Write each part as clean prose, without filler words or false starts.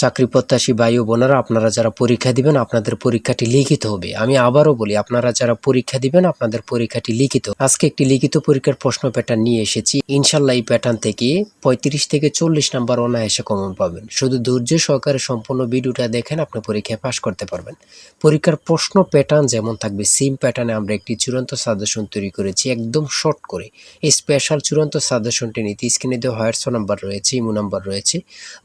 চাকরি প্রত্যাশী ভাই ও বোনেরা, আপনারা যারা পরীক্ষা দিবেন আপনাদের পরীক্ষাটি লিখিত হবে। আমি আবারও বলি, আপনারা যারা পরীক্ষা দিবেন আপনাদের পরীক্ষাটি লিখিত। আজকে একটি লিখিত পরীক্ষার প্রশ্ন প্যাটার্ন নিয়ে এসেছি। ইনশাল্লাহ এই প্যাটার্ন থেকে 35 থেকে 40 নাম্বার অনায়াসে কমন পাবেন। শুধু ধৈর্য সহকারে সম্পূর্ণ ভিডিওটা দেখেন, আপনি পরীক্ষায় পাশ করতে পারবেন। পরীক্ষার প্রশ্ন প্যাটার্ন যেমন থাকবে সেম প্যাটার্নে আমরা একটি চূড়ান্ত সাজেশন তৈরি করেছি, একদম শর্ট করে। এই স্পেশাল চূড়ান্ত সাজেশনটি নিতে স্ক্রিনে দেওয়া হোয়াটসঅ্যাপ নাম্বার রয়েছে, ইমো নাম্বার রয়েছে,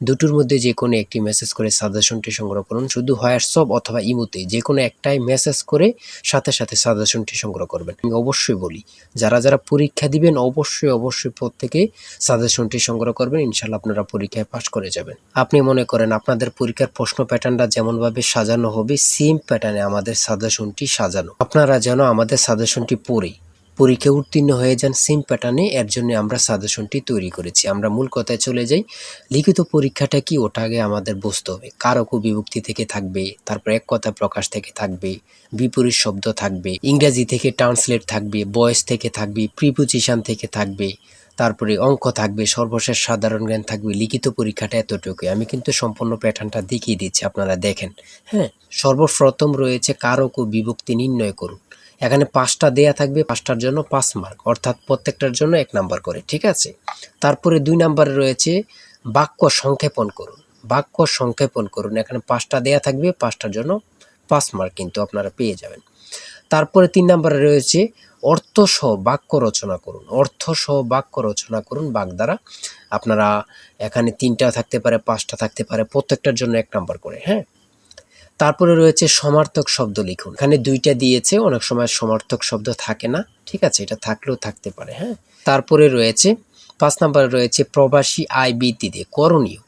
দুটোর মধ্যে যে কোনো একটি মেসেজ করে সাজেশনটি সংগ্রহ করুন। শুধু হোয়াটসঅ্যাপ অথবা ইমোতে যে কোনো একটাই মেসেজ করে সাথে সাথে সাজেশনটি সংগ্রহ করবেন। আমি অবশ্যই বলি, যারা যারা পরীক্ষা দিবেন অবশ্যই প্রত্যেকে সাজেশনটি সংগ্রহ করবেন। ইনশাল্লাহ আপনারা পরীক্ষায় পাশ করে যাবেন। আপনি মনে করেন আপনাদের পরীক্ষার প্রশ্ন প্যাটার্নটা যেমনভাবে সাজানো হবে সেম প্যাটার্নে আমাদের সাজেশনটি সাজানো। আপনারা যেন আমাদের সাজেশনটি পড়ে পরীক্ষায় উত্তীর্ণ হয়ে যান সেম প্যাটার্নে, এর জন্য আমরা সাজেশনটি তৈরি করেছি। আমরা মূল কথায় চলে যাই। লিখিত পরীক্ষাটা কি, ওটা আগে আমাদের বুঝতে হবে। কারক ও বিভক্তি থেকে থাকবে, তারপর এক কথা প্রকাশ থেকে থাকবে, বিপরীত শব্দ থাকবে, ইংরেজি থেকে ট্রান্সলেট থাকবে, ভয়েস থেকে থাকবে, প্রিপোজিশন থেকে থাকবে, তারপরে অঙ্ক থাকবে, সর্বশেষ সাধারণ জ্ঞান থাকবে। লিখিত পরীক্ষাটা এতটুকুই। আমি কিন্তু সম্পূর্ণ প্যাটার্নটা দেখিয়ে দিচ্ছি, আপনারা দেখেন। হ্যাঁ, সর্বপ্রথম রয়েছে কারক ও বিভক্তি নির্ণয় করুন। এখানে 5টা দেয়া থাকবে, 5টার জন্য 5 মার্ক, অর্থাৎ প্রত্যেকটার জন্য 1 নাম্বার করে, ঠিক আছে। তারপরে 2 নাম্বারে রয়েছে বাক্য সংক্ষেপণ করুন। বাক্য সংক্ষেপণ করুন, এখানে 5টা দেয়া থাকবে, 5টার জন্য 5 মার্ক কিন্তু আপনারা পেয়ে যাবেন। তারপরে 3 নাম্বারে রয়েছে অর্থসহ বাক্য রচনা করুন। অর্থসহ বাক্য রচনা করুন বাক দ্বারা। আপনারা এখানে 3টা থাকতে পারে, 5টা থাকতে পারে, প্রত্যেকটার জন্য 1 নাম্বার করে। হ্যাঁ, তারপরে রয়েছে সমার্থক শব্দ লিখুন। এখানে 2টা দিয়েছে, অনেক সময় সমার্থক শব্দ থাকে না, ঠিক আছে, এটা থাকলেও থাকতে পারে। হ্যাঁ, তারপরে রয়েছে 5 নম্বরে রয়েছে প্রবাসী আয় বৃদ্ধিতে করণীয়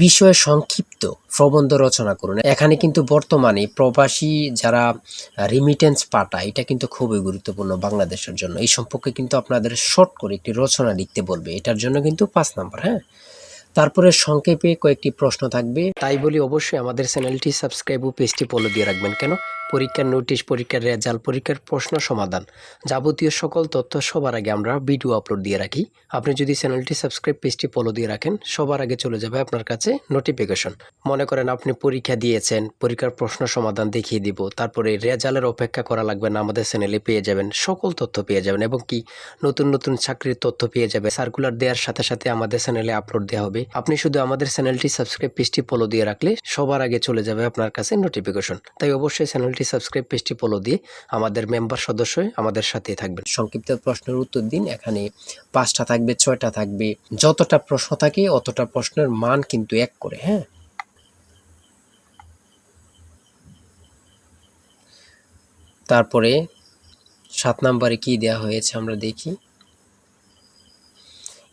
বিষয়ে সংক্ষিপ্ত প্রবন্ধ রচনা করুন। এখানে কিন্তু বর্তমানে প্রবাসী যারা রিমিটেন্স পাঠায়, এটা কিন্তু খুবই গুরুত্বপূর্ণ বাংলাদেশের জন্য। এই সম্পর্কে কিন্তু আপনাদের শর্ট করে একটি রচনা লিখতে বলবে, এটার জন্য কিন্তু 5 নাম্বার। হ্যাঁ, তারপরে সংক্ষেপে কয়েকটি প্রশ্ন থাকবে। তাই বলি অবশ্যই আমাদের চ্যানেলটি সাবস্ক্রাইব ও পেজটি ফলো দিয়ে রাখবেন। কেন? পরীক্ষার নোটিশ, পরীক্ষার রেজাল্ট, পরীক্ষার প্রশ্ন সমাধান, যাবতীয় সকল তথ্য সবার আগে আমরা ভিডিও আপলোড দিয়ে রাখি। আপনি যদি চ্যানেলটি সাবস্ক্রাইব, পেজটি ফলো দিয়ে রাখেন, সবার আগে চলে যাবে আপনার কাছে নোটিফিকেশন। মনে করেন আপনি পরীক্ষা দিয়েছেন, পরীক্ষার প্রশ্ন সমাধান দেখিয়ে দিব, তারপরে রেজাল্টের অপেক্ষা করা লাগবে না, আমাদের চ্যানেলে পেয়ে যাবেন, সকল তথ্য পেয়ে যাবেন, এবং কি নতুন নতুন চাকরির তথ্য পেয়ে যাবে। সার্কুলার দেওয়ার সাথে সাথে আমাদের চ্যানেলে আপলোড দেওয়া হবে। আপনি শুধু আমাদের চ্যানেলটি সাবস্ক্রাইব, পেজটি ফলো দিয়ে রাখলে সবার আগে চলে যাবে আপনার কাছে নোটিফিকেশন। তাই অবশ্যই চ্যানেলটি সাবস্ক্রাইব, পেজটি ফলো দিয়ে আমাদের মেম্বার সদস্য হয়ে আমাদের সাথেই থাকবেন। সংক্ষিপ্ত প্রশ্নের উত্তর দিন। এখানে 5টা থাকবে, 6টা থাকবে, যতটা প্রশ্ন থাকে অতটা প্রশ্নের মান কিন্তু 1 করে। হ্যাঁ, তারপরে 7 নম্বরে কি দেওয়া হয়েছে আমরা দেখি।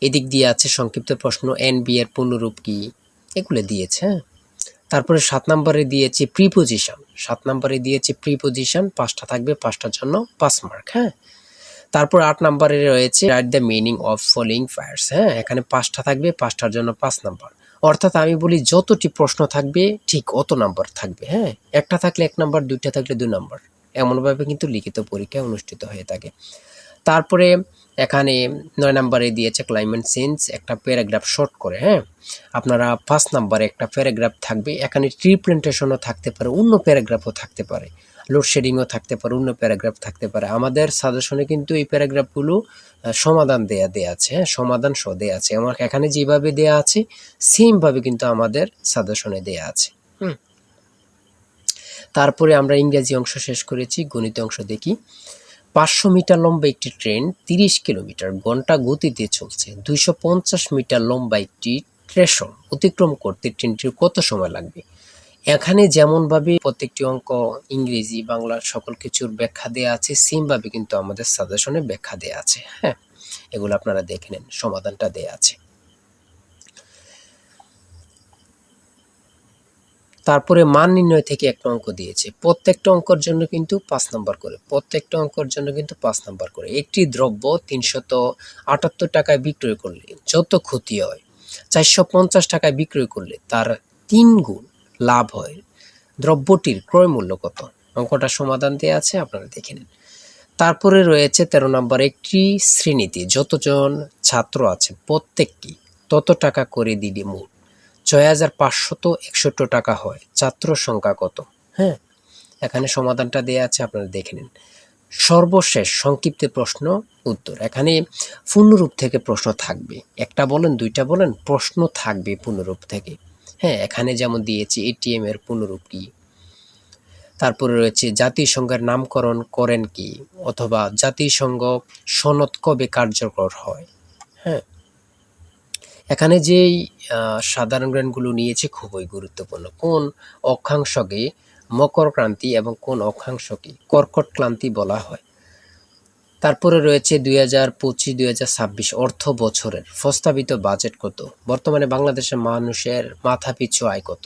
এদিক দিয়ে আছে সংক্ষিপ্ত প্রশ্ন, এনবি এর পূর্ণরূপ কি, এগুলো দিয়েছে। হ্যাঁ, তারপরে 7 নম্বরে দিয়েছে প্রিপোজিশন। 7 নম্বরে দিয়েছে প্রিপোজিশন, 5টা থাকবে, 5টার জন্য 5 মার্ক। হ্যাঁ, তারপর 8 নম্বরে রয়েছে write the meaning of following fires. হ্যাঁ, এখানে 5টা থাকবে, 5টার জন্য 5 নাম্বার। অর্থাৎ আমি বলি যতটি প্রশ্ন থাকবে ঠিক অত নাম্বার থাকবে। হ্যাঁ, একটা থাকলে 1 নাম্বার, 2টা থাকলে 2 নাম্বার, এমনভাবে কিন্তু লিখিত পরীক্ষা অনুষ্ঠিত হয়ে থাকে। তারপরে এখানে 9 নাম্বারে দিয়েছে ক্লাইমেট চেঞ্জ, একটা প্যারাগ্রাফ শর্ট করে। হ্যাঁ, আপনারা 5 নাম্বারে একটা প্যারাগ্রাফ থাকবে, এখানে ট্রি প্ল্যান্টেশনও থাকতে পারে, অন্য প্যারাগ্রাফও থাকতে পারে, লোডশেডিংও থাকতে পারে, অন্য প্যারাগ্রাফ থাকতে পারে। আমাদের সাজেশনে কিন্তু এই প্যারাগ্রাফগুলো সমাধান দেয়া আছে। হ্যাঁ, সমাধান সহ দেয়া আছে। আমার এখানে যেভাবে দেয়া আছে সেমভাবে কিন্তু আমাদের সাজেশনে দেয়া আছে। তারপরে আমরা ইংরেজি অংশ শেষ করেছি, গণিত অংশ দেখি। 500 মিটার লম্বা একটি ট্রেন 30 কিলোমিটার ঘন্টা গতিতে চলছে। 250 মিটার লম্বা একটি স্টেশন অতিক্রম করতে ট্রেনটির কত সময় লাগবে? এখানে যেমনভাবে প্রত্যেকটি অঙ্ক ইংরেজি, বাংলা সকল কিছুর ব্যাখ্যা দেয়া আছে, সেমভাবে কিন্তু আমাদের সাজেশনে ব্যাখ্যা দেয়া আছে। হ্যাঁ, এগুলো আপনারা দেখে নেন, সমাধানটা দেয়া আছে। তারপরে মান নির্ণয় থেকে একটা অঙ্ক দিয়েছে। প্রত্যেকটা অঙ্কের জন্য কিন্তু 5 নাম্বার করে। প্রত্যেকটা অঙ্কের জন্য কিন্তু 5 নাম্বার করে। একটি দ্রব্য 378 টাকায় বিক্রয় করলে যত ক্ষতি হয়, 450 টাকায় বিক্রয় করলে তার 3 গুণ লাভ হয়। দ্রব্যটির ক্রয় মূল্য কত? অঙ্কটা সমাধান দেয়া আছে, আপনারা দেখে নিন। তারপরে রয়েছে 13 নাম্বার, একটি শ্রেণীতে যতজন ছাত্র আছে প্রত্যেককে তত টাকা করে দিলে মোট 6561 টাকা হয়। ছাত্র সংখ্যা কত? হ্যাঁ, এখানে সমাধানটা দেয়া আছে, আপনারা দেখে নিন। সর্বশেষ সংক্ষিপ্ত প্রশ্ন উত্তর। এখানে পূর্ণরূপ থেকে প্রশ্ন থাকবে, একটা বলেন দুইটা বলেন, প্রশ্ন থাকবে পূর্ণরূপ থেকে। হ্যাঁ, এখানে যেমন দিয়েছি এটিএম এর পূর্ণরূপ কি, তারপরে রয়েছে জাতিসংঘের নামকরণ করেন কি, অথবা জাতিসংঘ সনদ কবে কার্যকর হয়। হ্যাঁ, এখানে যেই সাধারণ জ্ঞানগুলো নিয়েছে খুবই গুরুত্বপূর্ণ। কোন অক্ষাংশকে মকর ক্রান্তি এবং কোন অক্ষাংশকে কর্কট ক্রান্তি বলা হয়। তারপরে রয়েছে 2025-2026 অর্থ বছরের প্রস্তাবিত বাজেট কত। বর্তমানে বাংলাদেশের মানুষের মাথাপিছু আয় কত।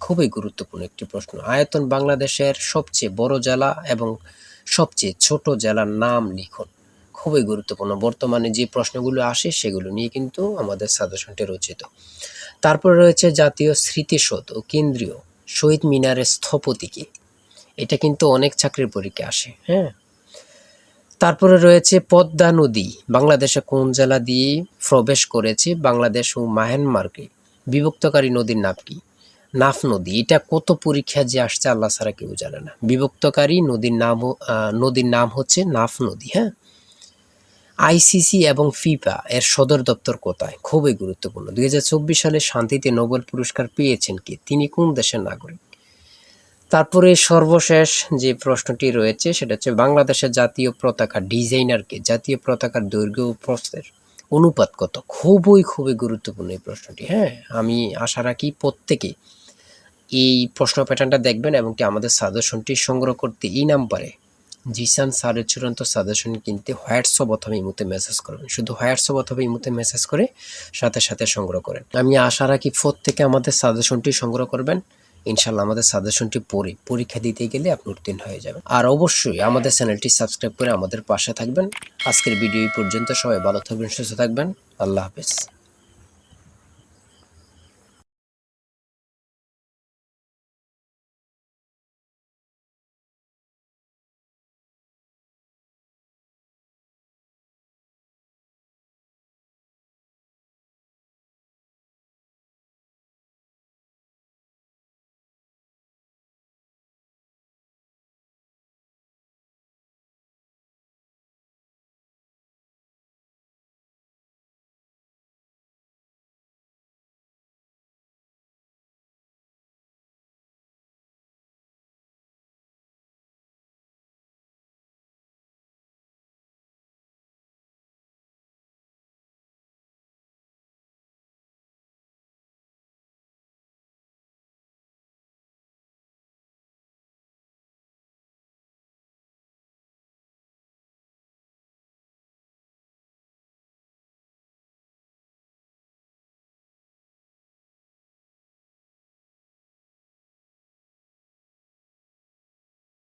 খুবই গুরুত্বপূর্ণ একটি প্রশ্ন। আয়তন বাংলাদেশের সবচেয়ে বড় জেলা এবং সবচেয়ে ছোট জেলার নাম লিখুন। খুবই গুরুত্বপূর্ণ। বর্তমানে যে প্রশ্নগুলো আসে সেগুলো নিয়ে কিন্তু আমাদের সাজেশনটি রচিত। তারপরে রয়েছে জাতীয় স্মৃতিসৌধ ও কেন্দ্রীয় শহীদ মিনারের স্থপতি কে। এটা কিন্তু অনেক চাকরির পরীক্ষায় আসে। হ্যাঁ, তারপরে রয়েছে পদ্মা নদী বাংলাদেশে কোন জেলা দিয়ে প্রবেশ করেছে। বাংলাদেশ ও মায়ানমারকে বিভক্তকারী নদীর নাম কি? নাফ নদী। এটা কত পরীক্ষা যে আসছে আল্লাহ ছাড়া কেউ জানে না। বিভক্তকারী নদীর নাম হচ্ছে নাফ নদী। হ্যাঁ, আইসিসি এবং ফিফা এর সদর দপ্তর কোথায়? খুবই গুরুত্বপূর্ণ। 2024 সালে শান্তিতে নোবেল পুরস্কার পেয়েছেন কে? তিনি কোন দেশের নাগরিক? তারপরে সর্বশেষ যে প্রশ্নটি রয়েছে সেটা হচ্ছে বাংলাদেশের জাতীয় পতাকা ডিজাইনার কে? জাতীয় পতাকার দৈর্ঘ্য ও প্রস্থের অনুপাত কত? খুবই গুরুত্বপূর্ণ এই প্রশ্নটি। হ্যাঁ, আমি আশা রাখি প্রত্যেকে এই প্রশ্ন প্যাটার্নটা দেখবেন এবং আমাদের সাজেশনটি সংগ্রহ করতে এই নাম্বারে জিসান স্যারের চূড়ান্ত সাজেশন কিনতে হোয়াটসঅ্যাপ অথবা ইমোতে মেসেজ করবেন। শুধু হোয়াটসঅ্যাপ অথবা ইমোতে মেসেজ করে সাথে সংগ্রহ করেন। আমি আশা রাখি প্রত্যেকে আমাদের সাজেশনটি সংগ্রহ করবেন। ইনশাল্লাহ আমাদের সাজেশনটি পড়ে পরীক্ষা দিতে গেলে আপনি উত্তীর্ণ হয়ে যাবেন। আর অবশ্যই আমাদের চ্যানেলটি সাবস্ক্রাইব করে আমাদের পাশে থাকবেন। আজকের ভিডিও এই পর্যন্ত। সবাই ভালো থাকবেন, সুস্থ থাকবেন। আল্লাহ হাফেজ।